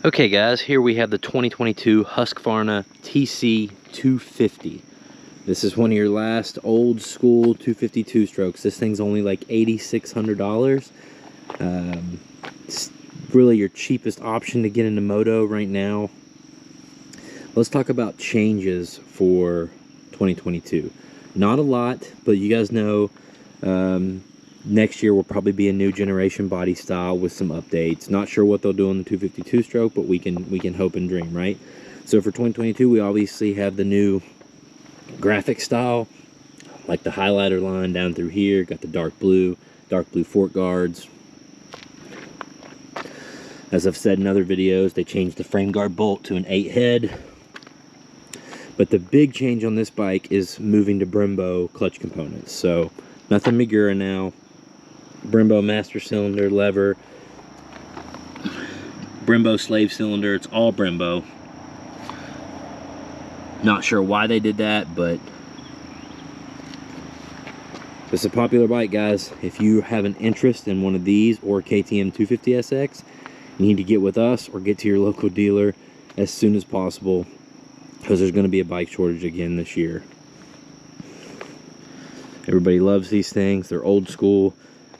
Okay guys, here we have the 2022 Husqvarna TC 250. This is one of your last old school 252 strokes. This thing's only like $8,600. It's really your cheapest option to get into moto right now. Let's talk about changes for 2022. Not a lot, but you guys know next year will probably be a new generation body style with some updates. Not sure what they'll do on the 252 stroke, but we can hope and dream, right? So for 2022, we obviously have the new graphic style, like the highlighter line down through here. Got the dark blue fork guards. As I've said in other videos, they changed the frame guard bolt to an 8 head. But the big change on this bike is moving to Brembo clutch components. So nothing Magura now. Brembo master cylinder, lever, Brembo slave cylinder. It's all Brembo. Not sure why they did that, but it's a popular bike, guys. If you have an interest in one of these or KTM 250SX, you need to get with us or get to your local dealer as soon as possible, because there's going to be a bike shortage again this year. Everybody loves these things. They're old school.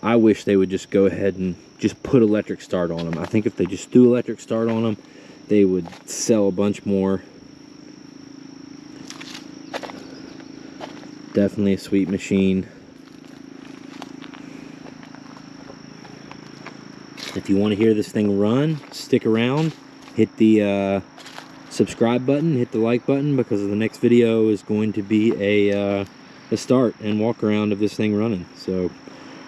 I wish they would just go ahead and just put electric start on them. I think if they just threw electric start on them, they would sell a bunch more. Definitely a sweet machine. If you want to hear this thing run, stick around. Hit the subscribe button, hit the like button, because the next video is going to be a start and walk around of this thing running. So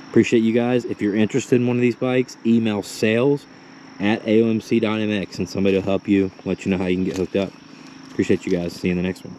appreciate you guys. If you're interested in one of these bikes, email sales@aomc.mx and somebody will help you, let you know how you can get hooked up. Appreciate you guys. See you in the next one.